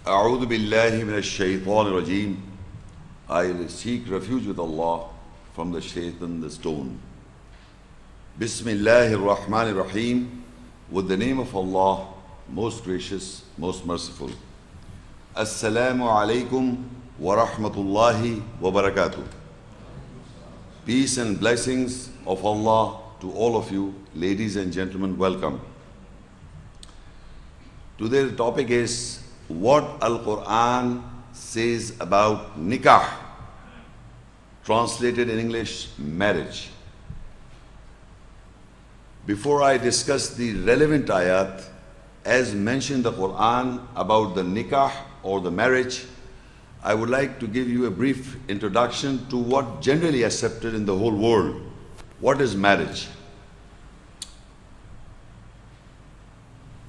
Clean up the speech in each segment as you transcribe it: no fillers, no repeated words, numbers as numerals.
أعوذ بالله من الشيطان الرجيم. I seek refuge with Allah from the shaitan, the stone. Bismillahir Rahmanir Rahim. With the name of Allah, most gracious, most merciful. Assalamu alaikum wa rahmatullahi wa barakatuh. Peace and blessings of Allah to all of you, ladies and gentlemen, welcome. Today the topic is what Al-Quran says about Nikah, translated in English, marriage. Before I discuss the relevant ayat, as mentioned in the Quran about the Nikah or the marriage, I would like to give you a brief introduction to what generally accepted in the whole world. What is marriage?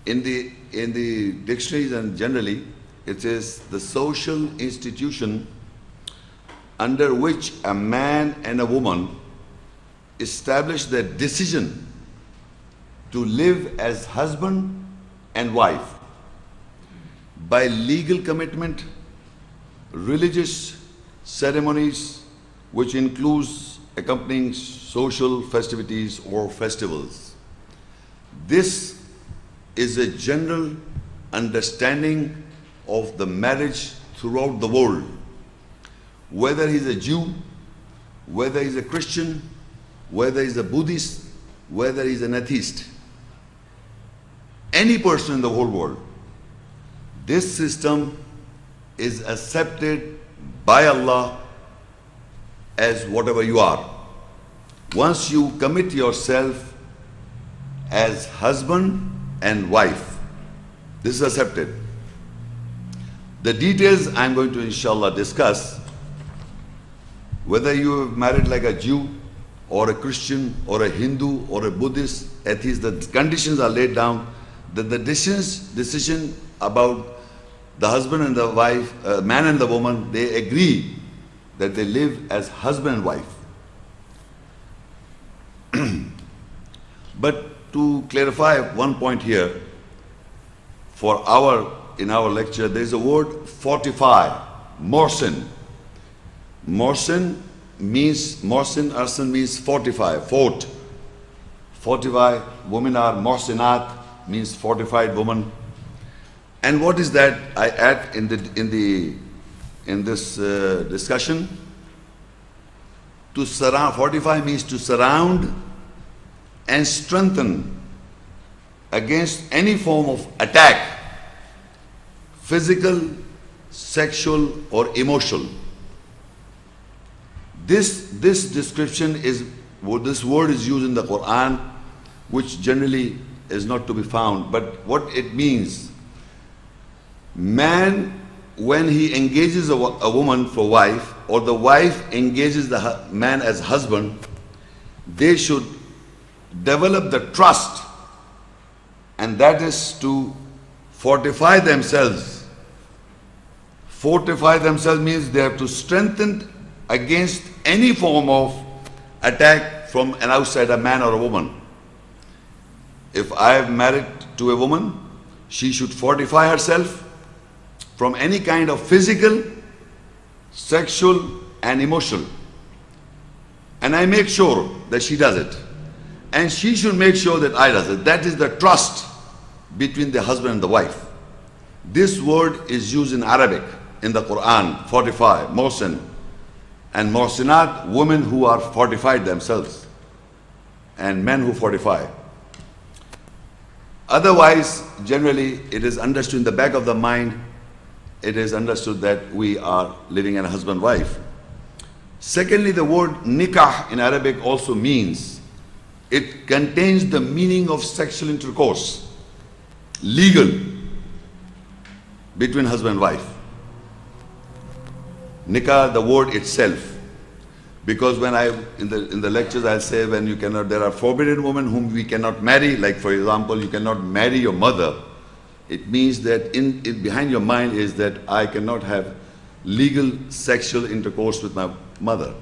In the dictionaries and generally, it is the social institution under which a man and a woman establish their decision to live as husband and wife by legal commitment, religious ceremonies, which includes accompanying social festivities or festivals. This is a general understanding of the marriage throughout the world. Whether he's a Jew, whether he's a Christian, whether he's a Buddhist, whether he's an atheist, any person in the whole world, this system is accepted by Allah as whatever you are. Once you commit yourself as husband and wife, this is accepted. The details I'm going to inshallah discuss. Whether you are married like a Jew or a Christian or a Hindu or a Buddhist, atheist, the conditions are laid down that the decision about the husband and the wife, man and the woman, they agree that they live as husband and wife. But to clarify one point here, in our lecture, there is a word fortify, morsin. Morsin means fortify, fort. Fortify, women are morsinat, means fortified woman. And what is that I add in this discussion? To surround, fortify means to surround and strengthen against any form of attack, physical, sexual or emotional. This description is, this word is used in the Quran, which generally is not to be found, but what it means, man, when he engages a woman for wife, or the wife engages the man as husband, they should develop the trust, and that is to fortify themselves. Fortify themselves means they have to strengthen against any form of attack from an outsider, man or a woman. If I am married to a woman, she should fortify herself from any kind of physical, sexual and emotional. And I make sure that she does it. And she should make sure that I does it. That is the trust between the husband and the wife. This word is used in Arabic in the Quran, fortify, morsin. And morsinat, women who are fortified themselves, and men who fortify. Otherwise, generally, it is understood in the back of the mind, it is understood that we are living in a husband-wife. Secondly, the word nikah in Arabic also means, it contains the meaning of sexual intercourse, legal, between husband and wife. Nikah, the word itself, because when in the lectures I'll say when you cannot, there are forbidden women whom we cannot marry, like for example, you cannot marry your mother. It means that behind your mind is that I cannot have legal sexual intercourse with my mother.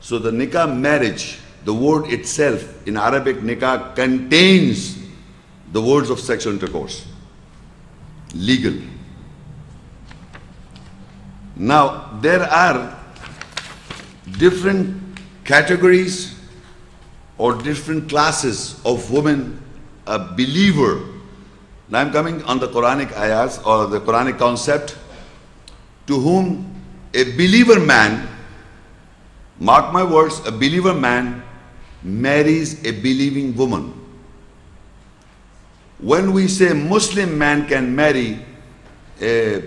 So the nikah, marriage, the word itself in Arabic, nikah, contains the words of sexual intercourse, legal. Now, there are different categories or different classes of women, a believer. Now I'm coming on the Quranic ayahs or the Quranic concept, to whom a believer man, mark my words, a believer man marries a believing woman. When we say Muslim man can marry a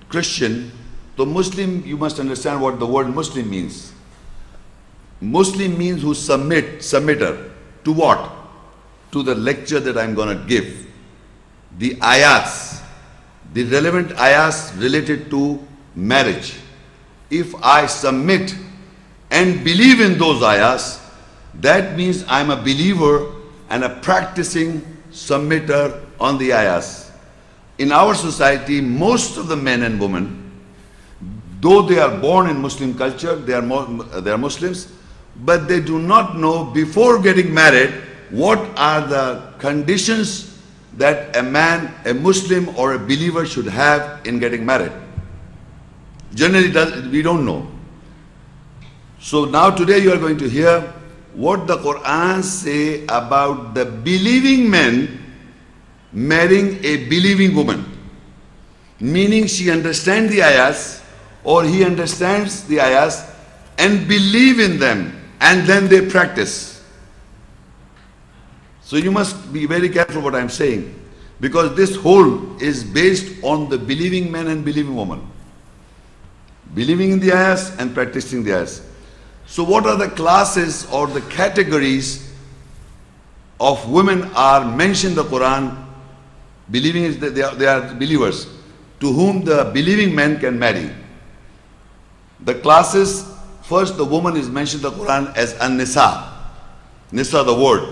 Christian, the Muslim, you must understand what the word Muslim means. Muslim means who submitter. To what? To the lecture that I'm going to give. The ayats, the relevant ayats related to marriage. If I submit and believe in those ayats, that means I'm a believer and a practicing submitter on the ayats. In our society, most of the men and women, though they are born in Muslim culture, they are Muslims, but they do not know before getting married what are the conditions that a man, a Muslim or a believer should have in getting married. Generally, we don't know. So now today you are going to hear what the Quran say about the believing men marrying a believing woman. Meaning she understands the ayahs or he understands the ayahs and believe in them, and then they practice. So you must be very careful what I'm saying, because this whole is based on the believing man and believing woman. Believing in the ayahs and practicing the ayahs. So what are the classes or the categories of women are mentioned in the Quran? Believing is that they are believers to whom the believing men can marry. The classes, first the woman is mentioned in the Quran as an-nisa. Nisa, the word,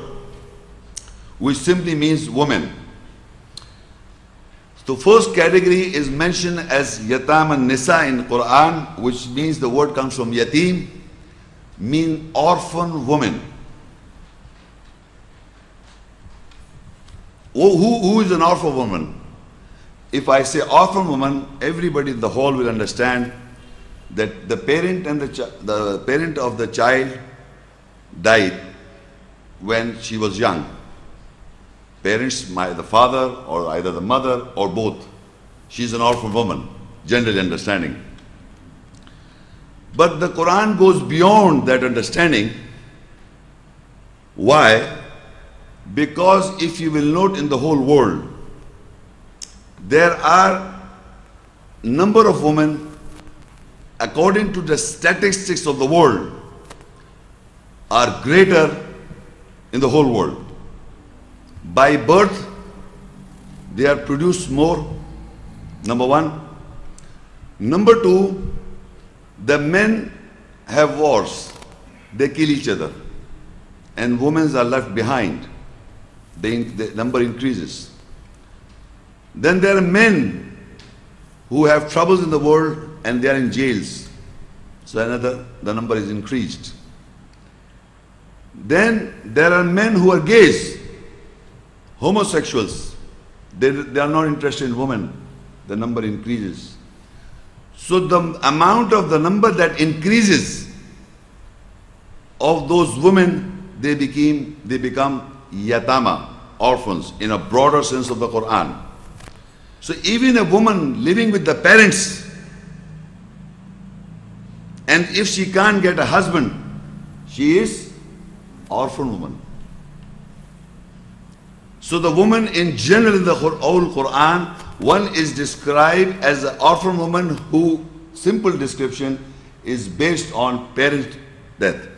which simply means woman. The first category is mentioned as yatam an-nisa in Quran, which means the word comes from yatim, mean orphan woman. Who is an orphan woman? If I say orphan woman, everybody in the hall will understand that the parent and the parent of the child died when she was young. Parents, the father or either the mother or both. She's an orphan woman, generally understanding. But the Quran goes beyond that understanding. Why? Because if you will note in the whole world, there are number of women, according to the statistics of the world, are greater in the whole world. By birth, they are produced more, number one. Number two, the men have wars, they kill each other, and women are left behind. The number increases. Then there are men who have troubles in the world and they are in jails. So the number is increased. Then there are men who are gays, homosexuals. They are not interested in women. The number increases. So the amount of the number that increases of those women, they become yatama, orphans, in a broader sense of the Quran. So even a woman living with the parents, and if she can't get a husband, she is orphan woman. So the woman in general in the whole Quran, one is described as an orphan woman who, simple description, is based on parent death.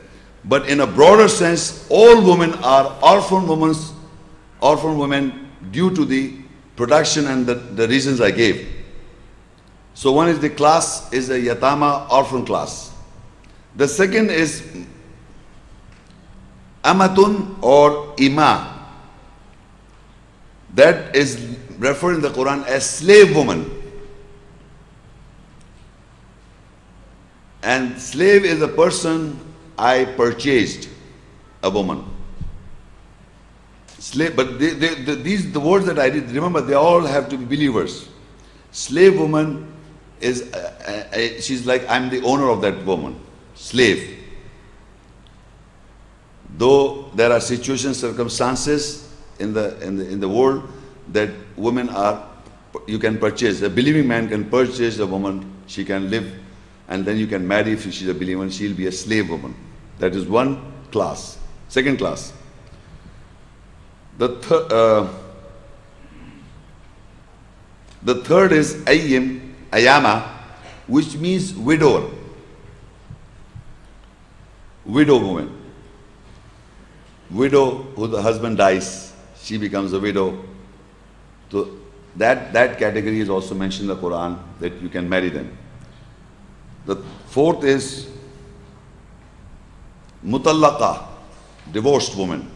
But in a broader sense, all women are orphan women due to the production and the reasons I gave. So one is the class is a yatama orphan class. The second is amatun or ima. That is referred in the Quran as slave woman. And slave is a person I purchased, a woman. Slave, but the words that I did, remember, they all have to be believers. Slave woman is, she's like, I'm the owner of that woman, slave. Though there are situations, circumstances in the world that women are, you can purchase. A believing man can purchase a woman, she can live, and then you can marry if she's a believer, she'll be a slave woman. That is one class. Second class. The third is ayama, which means widower. Widow woman. Widow who the husband dies, she becomes a widow. So that category is also mentioned in the Quran, that you can marry them. The fourth is mutallaqa, divorced woman.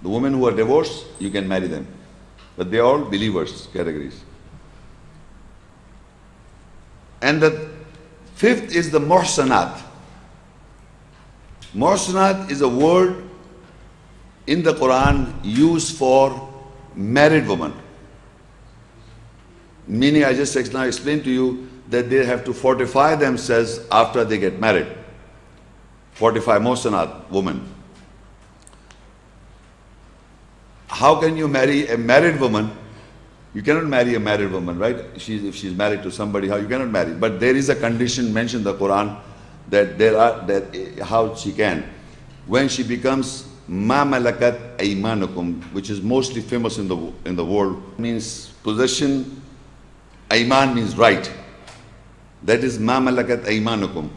The women who are divorced, you can marry them. But they are all believers categories. And the fifth is the muhsanat. Muhsanat is a word in the Quran used for married woman. Meaning, I just now explained to you that they have to fortify themselves after they get married. Fortify, muhsanat, woman. How can you marry a married woman? You cannot marry a married woman, right? If she's married to somebody, how you cannot marry? But there is a condition mentioned in the Quran that how she can. When she becomes ma malakat aymanukum, which is mostly famous in the world, means possession. Ayman means right. That is ma malakat aymanukum.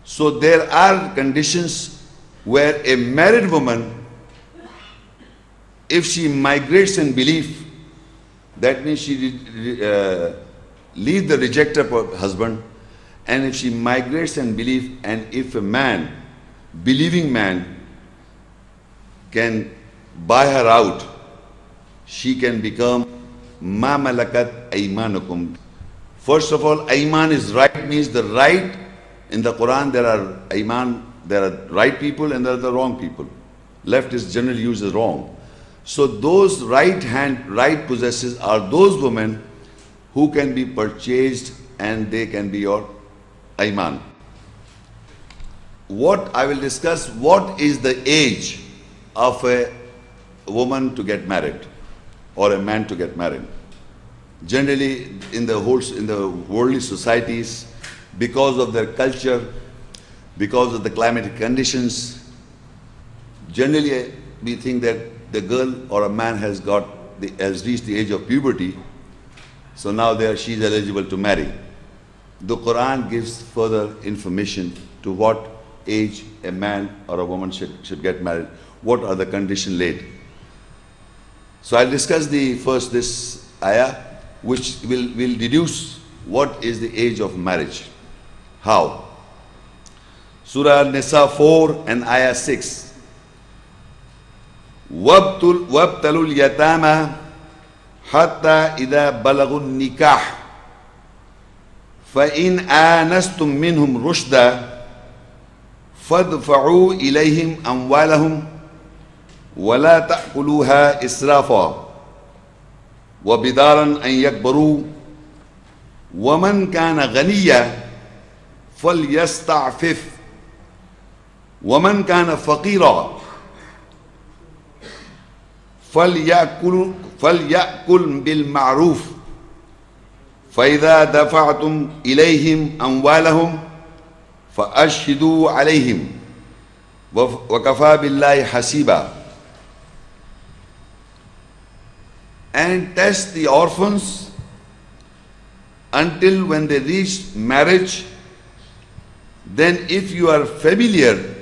So there are conditions where a married woman, if she migrates in belief, that means she leaves the rejected husband, and if she migrates in belief, and if a man, believing man, can buy her out, she can become ma malakat aymanukum. First of all, ayman is right, means the right. In the Quran there are ayman, there are right people and there are the wrong people. Left is generally used as wrong. So those right possessors are those women who can be purchased and they can be your ayman. What I will discuss, what is the age of a woman to get married or a man to get married. Generally in the worldly societies, because of their culture, because of the climatic conditions, generally we think that the girl or a man has reached the age of puberty, so now she is eligible to marry. The Quran gives further information to what age a man or a woman should get married. What are the conditions laid? So I'll discuss this ayah, which will deduce what is the age of marriage. How? Surah an-nisa 4 and ayah 6. وَابْتَلُوا الْيَتَامَى حَتَّى إِذَا بَلَغُوا النِّكَاحَ فَإِنْ آنَسْتُم مِّنْهُمْ رُشْدًا فَادْفَعُوا إِلَيْهِمْ أَمْوَالَهُمْ وَلَا تَأْكُلُوهَا إِسْرَافًا وَبِدَارًا أَن يَكْبَرُوا وَمَنْ كَانَ غَنِيًّا فَلْيَسْتَعْفِفْ وَمَنْ كَانَ فَقِيرًا فَلْيَأْكُلْ بِالْمَعْرُوفِ فَإِذَا دَفَعْتُمْ إِلَيْهِمْ أَمْوَالَهُمْ فَأَشْهِدُوا عَلَيْهِمْ وَكَفَى بِاللَّهِ حَسِيبًا. And test the orphans until when they reach marriage. Then if you are familiar,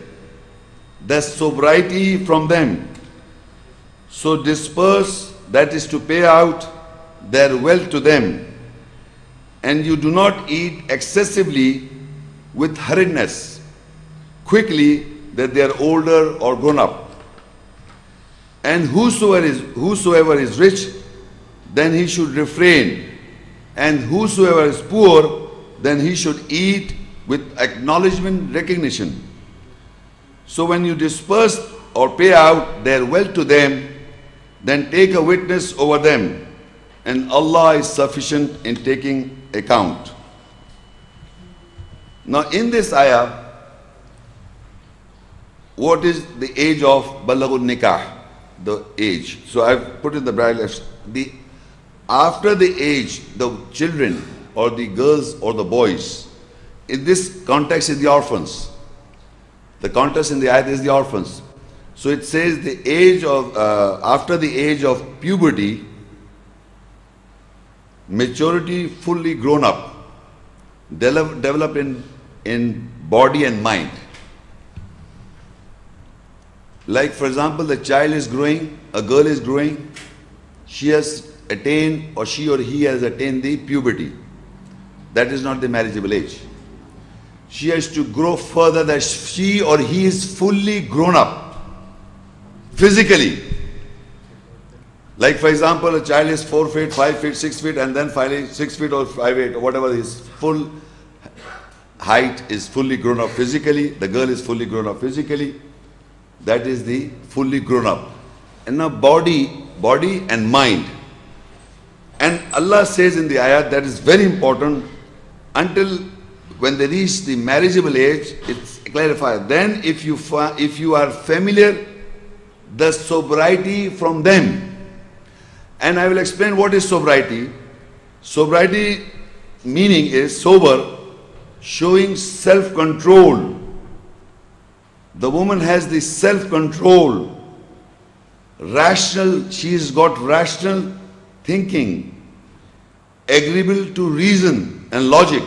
the sobriety from them, so disperse, that is to pay out their wealth to them, and you do not eat excessively with hurriedness, quickly, that they are older or grown up. And whosoever is rich, then he should refrain, and whosoever is poor, then he should eat with acknowledgement, recognition. So when you disperse or pay out their wealth to them, then take a witness over them, and Allah is sufficient in taking account. Now in this ayah, what is the age of Balaghul Nikah? The age. So I've put in the brackets. After the age, the children or the girls or the boys, in this context is the orphans. The context in the ayat is the orphans. So it says the age of, after the age of puberty, maturity fully grown up, develop in body and mind. Like for example, the child is growing, a girl is growing, she has attained or she or he has attained the puberty. That is not the marriageable age. She has to grow further, that she or he is fully grown up physically. Like for example, a child is 4 feet, 5 feet, 6 feet, and then finally 6 feet or 5 feet or whatever his full height is fully grown up physically. The girl is fully grown up physically. That is the fully grown up. And now body and mind. And Allah says in the ayat that is very important, until when they reach the marriageable age, it's clarified. Then if you are familiar, the sobriety from them. And I will explain what is sobriety. Sobriety meaning is sober, showing self-control. The woman has the self-control, rational, she's got rational thinking, agreeable to reason and logic.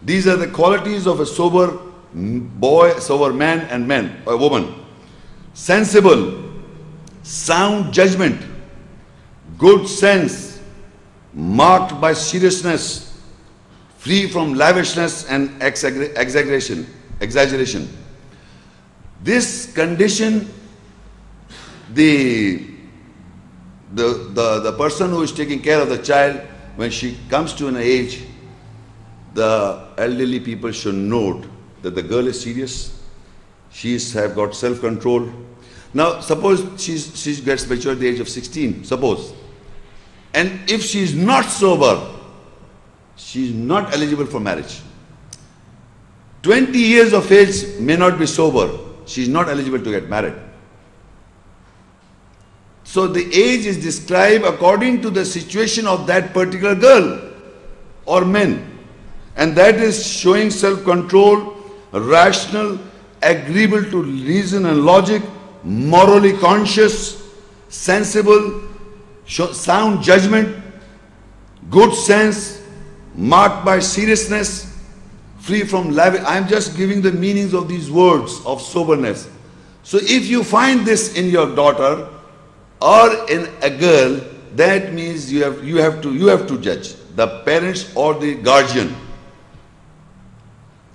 These are the qualities of a sober boy, sober man and or woman. Sensible, sound judgment, good sense, marked by seriousness, free from lavishness and exaggeration. This condition, the person who is taking care of the child, when she comes to an age, the elderly people should note that the girl is serious, she's have got self-control. Now suppose she gets mature at the age of 16, suppose. And if she is not sober, she is not eligible for marriage. 20 years of age may not be sober, she is not eligible to get married. So the age is described according to the situation of that particular girl or man. And that is showing self-control, rational, agreeable to reason and logic, morally conscious, sensible, sound judgment, good sense, marked by seriousness, free from lavish. I am just giving the meanings of these words of soberness. So if you find this in your daughter or in a girl, that means you have to judge the parents or the guardian.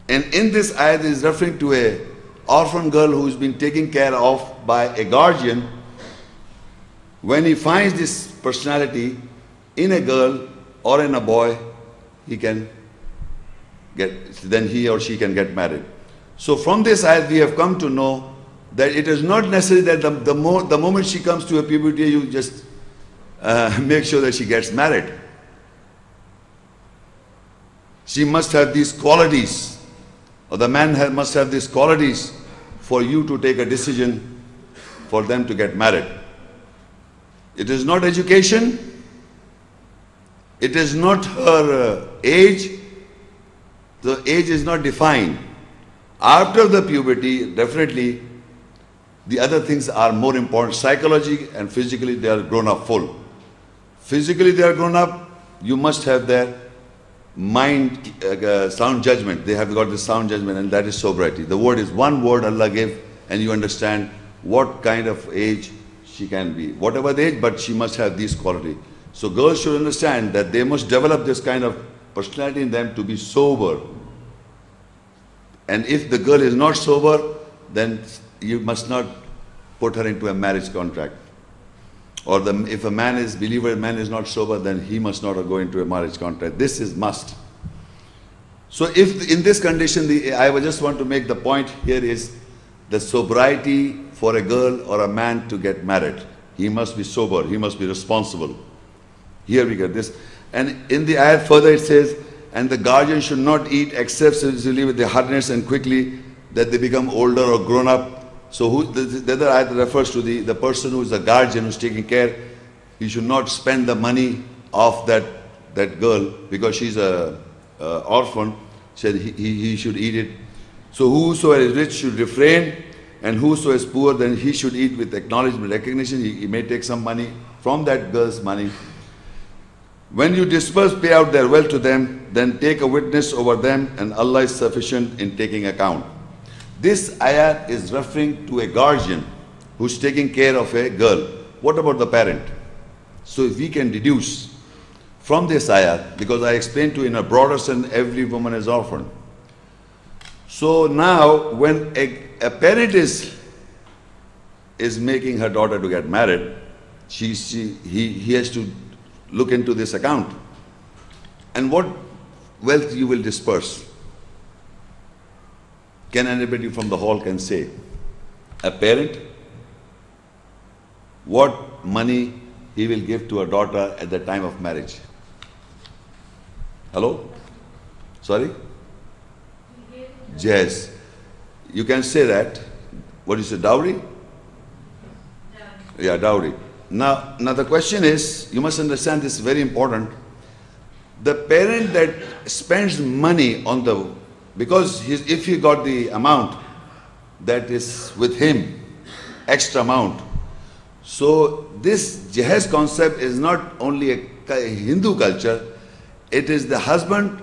And in this ayat is referring to a orphan girl who is being taken care of by a guardian. When he finds this personality in a girl or in a boy, then he or she can get married. So from this ayat we have come to know that it is not necessary that the moment she comes to a puberty, you just make sure that she gets married. She must have these qualities, or the man must have these qualities for you to take a decision for them to get married. It is not education, it is not her age, the age is not defined. After the puberty, definitely the other things are more important. Psychologically and physically they are grown up full. Physically they are grown up, you must have their mind, sound judgment. They have got the sound judgment, and that is sobriety. The word is one word Allah gave, and you understand what kind of age she can be. Whatever the age, but she must have these qualities. So girls should understand that they must develop this kind of personality in them to be sober. And if the girl is not sober, then you must not put her into a marriage contract. Or if a man is believer, man is not sober, then he must not go into a marriage contract. This is must. So if in this condition, I just want to make the point here is the sobriety for a girl or a man to get married. He must be sober, he must be responsible. Here we get this. And in the ayat further it says, and the guardian should not eat except easily with the hardness and quickly that they become older or grown up. So the other ayat refers to the person who is the guardian, who's taking care. He should not spend the money of that girl because she's a orphan. Said he should eat it. So whoso is rich should refrain, and whoso is poor, then he should eat with acknowledgement, recognition. He may take some money from that girl's money. When you disperse, pay out their wealth to them, then take a witness over them, and Allah is sufficient in taking account. This ayat is referring to a guardian who's taking care of a girl. What about the parent? So if we can deduce from this ayat, because I explained to you in a broader sense, every woman is orphan. So now when a parent is making her daughter to get married, he has to look into this account. And what wealth you will disperse? Can anybody from the hall can say? A parent, what money he will give to a daughter at the time of marriage? Hello? Sorry? Yes. You can say that. What is it, dowry? Yeah, dowry. Now the question is, you must understand this is very important. The parent that spends money on because if he got the amount that is with him, extra amount. So this jahaz concept is not only a Hindu culture, it is the husband.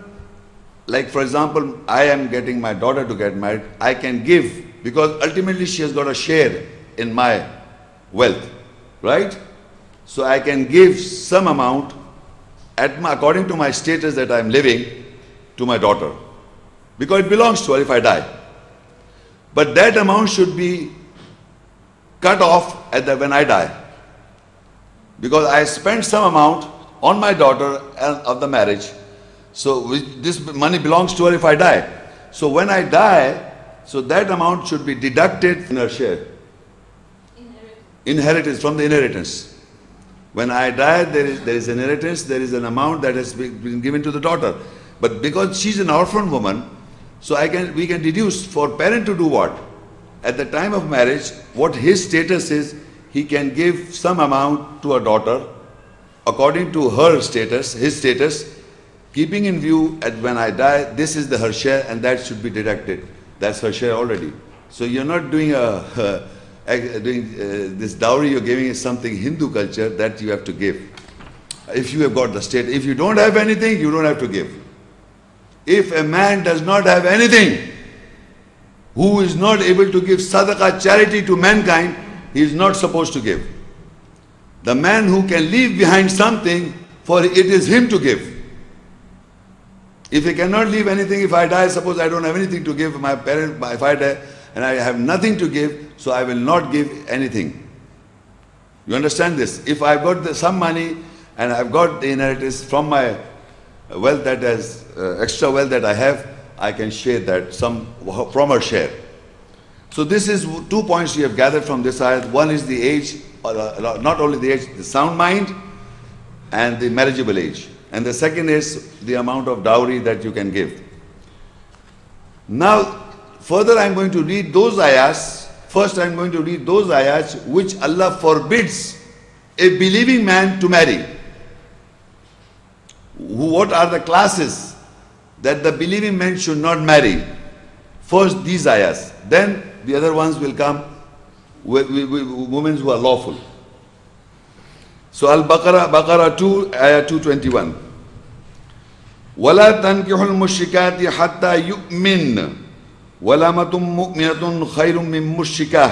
Like for example, I am getting my daughter to get married, I can give, because ultimately she has got a share in my wealth, right? So I can give some amount according to my status that I am living to my daughter, because it belongs to her if I die. But that amount should be cut off when I die, because I spent some amount on my daughter of the marriage. So this money belongs to her if I die. So when I die, so that amount should be deducted in her share. Inheritance, from the inheritance. When I die, there is inheritance, there is an amount that has been given to the daughter. But because she's an orphan woman, so we can deduce for parent to do what? At the time of marriage, what his status is, he can give some amount to a daughter according to her status, his status, keeping in view at when I die, this is her share and that should be deducted. That's her share already. So you're not doing this dowry you're giving is something Hindu culture that you have to give. If you have got the state, if you don't have anything, you don't have to give. If a man does not have anything, who is not able to give sadaqah, charity to mankind, he is not supposed to give. The man who can leave behind something, for it is him to give. If he cannot leave anything, if I die, suppose I don't have anything to give my parent, if I die and I have nothing to give, so I will not give anything. You understand this? If I've got some money and I've got the inheritance from my wealth that has, extra wealth that I have, I can share that, some from her share. So this is 2 points we have gathered from this ayat. One is the age, not only the age, the sound mind and the marriageable age. And the second is the amount of dowry that you can give. Now, further I'm going to read those ayats. First I'm going to read those ayats which Allah forbids a believing man to marry. What are the classes that the believing man should not marry? First these ayats. Then the other ones will come with women who are lawful. So Al-Baqarah 2, ayah 221. وَلَا تَنْكِحُ الْمُشْرِكَاتِ حَتَّى يُؤْمِنْ وَلَمَةٌ مُؤْمِنَةٌ خَيْرٌ مِّن مُشْرِكَةٍ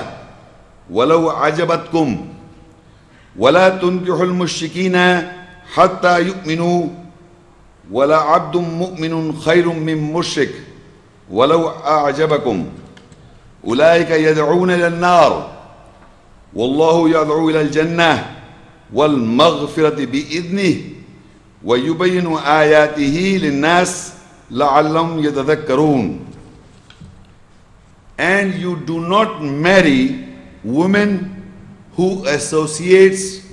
وَلَوْ عَجَبَتْكُمْ وَلَا تُنْكِحُ الْمُشْرِكِينَ حَتَّى يُؤْمِنُوا وَلَا عَبْدٌ مُؤْمِنٌ خَيْرٌ مِّن مُشْرِكٍ وَلَوْ أَعْجَبَكُمْ أُولَٰئِكَ يَدْعُونَ إِلَى النَّارِ وَاللَّهُ يَدْعُو إِلَى الْجَنَّةِ وَالْمَغْفِرَةِ بِإِذْنِهِ وَيُبَيِّنُ آيَاتِهِ لِلنَّاسِ لَعَلَّهُمْ يَتَذَكَّرُونَ. And you do not marry women who associates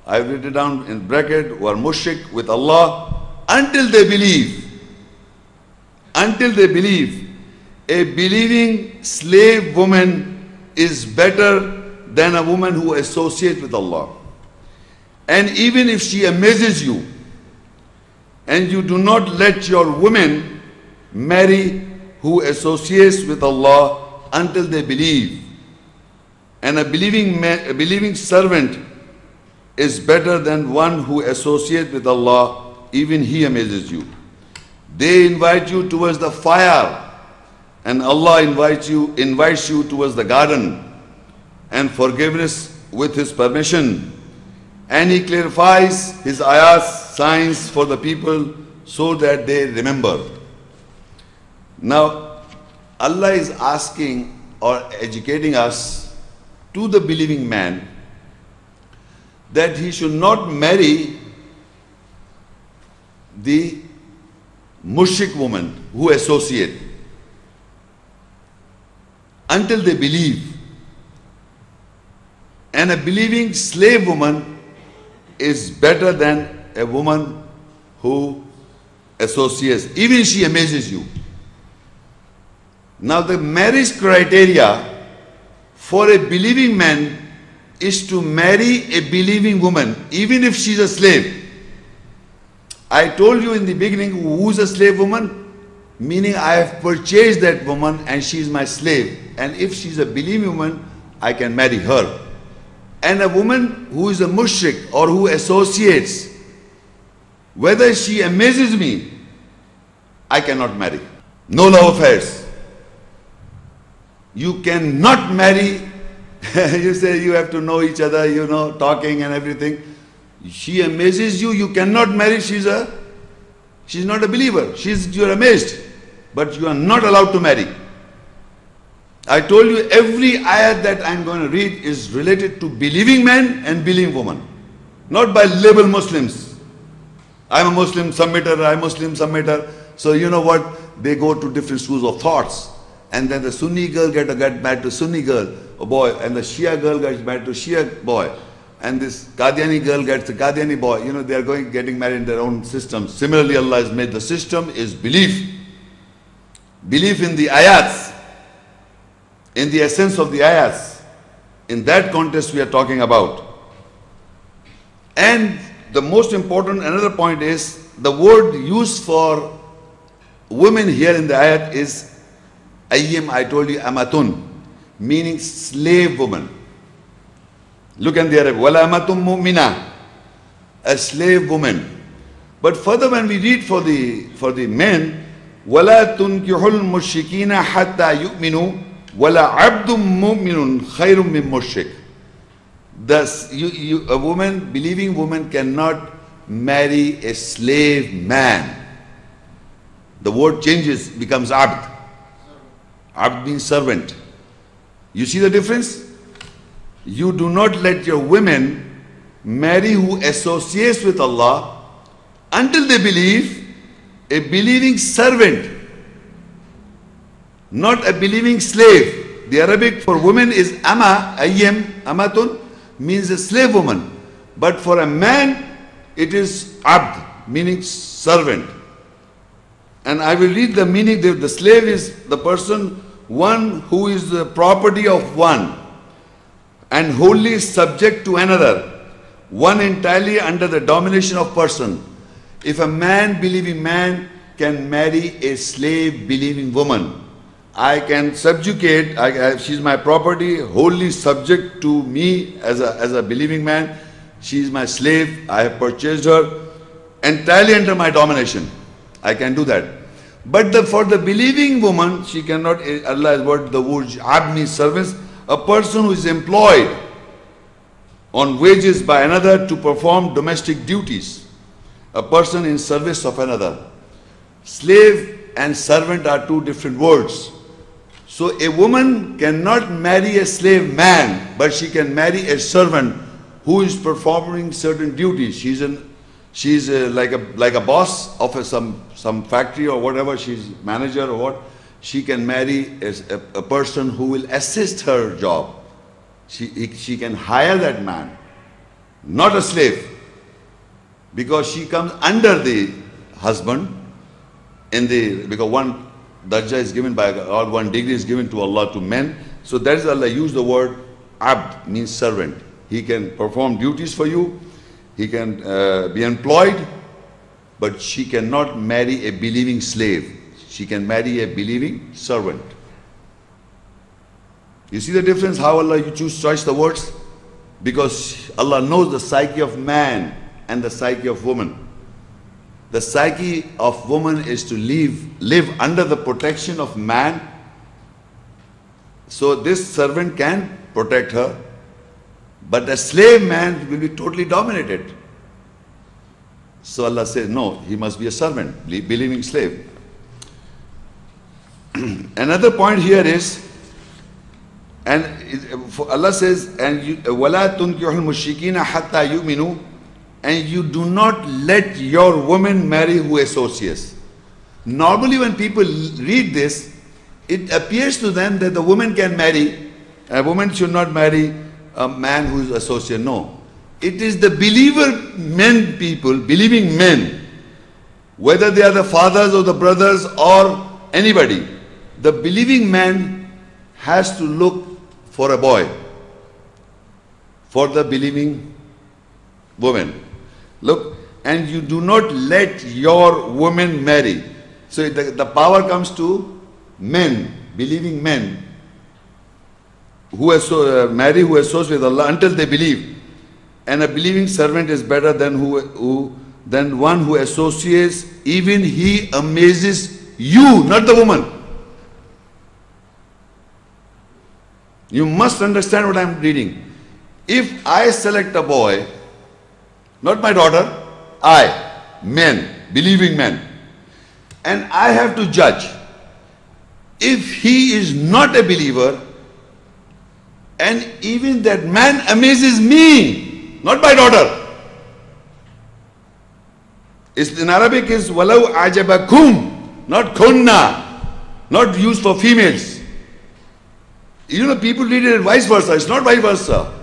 I've written down in bracket, who are mushrik with Allah until they believe. Until they believe. A believing slave woman is better than a woman who associates with Allah. And even if she amazes you, and you do not let your women marry who associates with Allah until they believe. And a believing servant is better than one who associates with Allah, even he amazes you. They invite you towards the fire, and Allah invites you towards the garden and forgiveness with His permission. And He clarifies His ayahs, signs for the people so that they remember. Now, Allah is asking or educating us to the believing man that he should not marry the mushrik woman who associate until they believe. And a believing slave woman is better than a woman who associates, even if she amazes you. Now the marriage criteria for a believing man is to marry a believing woman, even if she's a slave. I told you in the beginning, who's a slave woman? Meaning I have purchased that woman and she's my slave. And if she's a believing woman, I can marry her. And a woman who is a mushrik or who associates, whether she amazes me, I cannot marry. No love affairs. You cannot marry. You say you have to know each other, you know, talking and everything. She amazes you, you cannot marry. She's not a believer. You're amazed. But you are not allowed to marry. I told you every ayat that I'm going to read is related to believing man and believing woman. Not by label Muslims. I'm a Muslim submitter, I'm a Muslim submitter. So you know what? They go to different schools of thoughts. And then the Sunni girl get married to Sunni girl, a boy, and the Shia girl gets married to Shia boy. And this Qadiani girl gets a Qadiani boy. You know, they are getting married in their own system. Similarly, Allah has made the system is belief. Belief in the ayats, in the essence of the ayats. In that context we are talking about. And the most important, another point is, the word used for women here in the ayat is ayyim, I told you, amatun, meaning slave woman. Look at the Arab, wala amatum mu'mina, a slave woman. But further when we read for the men, wala tunkihul mushrikina hatta yu'minu, wala abdum mu'minun khairum min mushrik. Thus, a woman, believing woman cannot marry a slave man. The word changes, becomes abd. Abd means servant. You see the difference? You do not let your women marry who associates with Allah until they believe, a believing servant, not a believing slave. The Arabic for women is ama, ayyam, amatun, means a slave woman. But for a man, it is abd, meaning servant. And I will read the meaning. The slave is the person, one who is the property of one and wholly subject to another, one entirely under the domination of person. If a man, believing man, can marry a slave believing woman, I can subjugate, she's my property, wholly subject to me as a believing man. She is my slave, I have purchased her, entirely under my domination. I can do that. But for the believing woman, she cannot, Allah has word, the word abd means servants, a person who is employed on wages by another to perform domestic duties, a person in service of another. Slave and servant are two different words. So a woman cannot marry a slave man, but she can marry a servant who is performing certain duties. She's like a boss of some factory or whatever, she's manager or what. She can marry a person who will assist her job. She can hire that man. not a slave, because she comes under the husband because one darja is given by God, one degree is given to Allah to men. So that is Allah used the word abd, means servant. He can perform duties for you, he can be employed, but she cannot marry a believing slave. She can marry a believing servant. You see the difference, how Allah you choice the words? Because Allah knows the psyche of man and the psyche of woman. The psyche of woman is to live under the protection of man. So this servant can protect her, but a slave man will be totally dominated. So Allah says, no, he must be a servant, believing slave. Another point here is, and Allah says, and وَلَا تُنْكِحُ الْمُشْرِكِينَ حَتَّى يُؤْمِنُوا, and you do not let your woman marry who associates. Normally when people read this, it appears to them that the woman can marry, a woman should not marry a man who is associate. No. It is the believer men people, believing men, whether they are the fathers or the brothers or anybody, the believing man has to look for a boy, for the believing woman. Look, and you do not let your woman marry. So the power comes to men, believing men, who marry who associate with Allah until they believe. And a believing servant is better than than one who associates, even he amazes you, not the woman. You must understand what I am reading. If I select a boy, not my daughter, men, believing men, and I have to judge. If he is not a believer, and even that man amazes me, not my daughter. In Arabic is walau ajabakum, not kunna, not used for females. You know, people read it vice versa. It's not vice versa.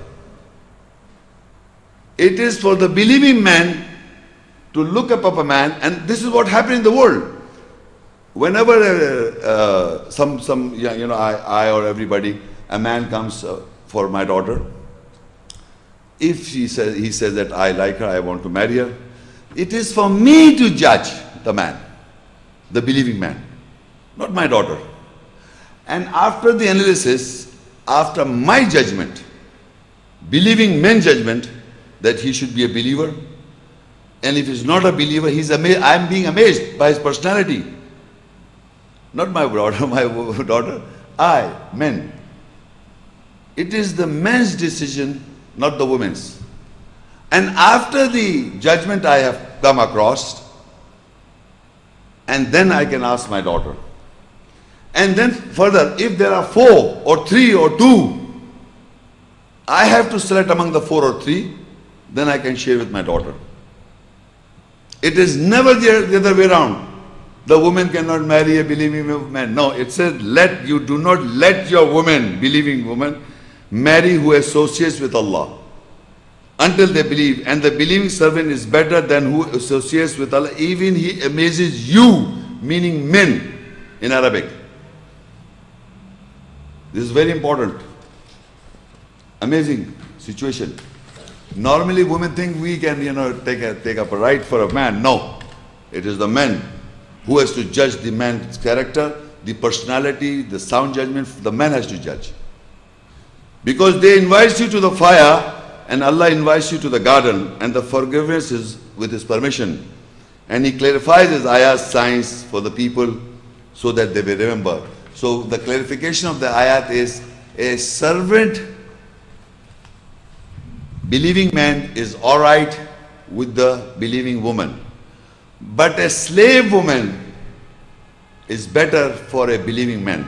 It is for the believing man to look up a man, and this is what happened in the world. Whenever I or everybody, a man comes for my daughter, if he says that I like her, I want to marry her, it is for me to judge the man, the believing man, not my daughter. And after the analysis, after my judgment, believing man's judgment, that he should be a believer, and if he's not a believer, I am being amazed by his personality. Not my daughter, men. It is the man's decision, not the woman's. And after the judgment I have come across, and then I can ask my daughter. And then further, if there are 4 or 3 or 2, I have to select among the 4 or 3, then I can share with my daughter. It is never the other way around. The woman cannot marry a believing man. No, it says you do not let your woman, believing woman, marry who associates with Allah until they believe. And the believing servant is better than who associates with Allah. Even he amazes you, meaning men in Arabic. This is very important. Amazing situation. Normally women think we can, take up a right for a man. No. It is the man who has to judge the man's character, the personality, the sound judgment. The man has to judge. Because they invite you to the fire, and Allah invites you to the garden, and the forgiveness is with His permission. And He clarifies His ayat signs for the people so that they may remember. So the clarification of the ayat is, a servant believing man is alright with the believing woman. But a slave woman is better for a believing man.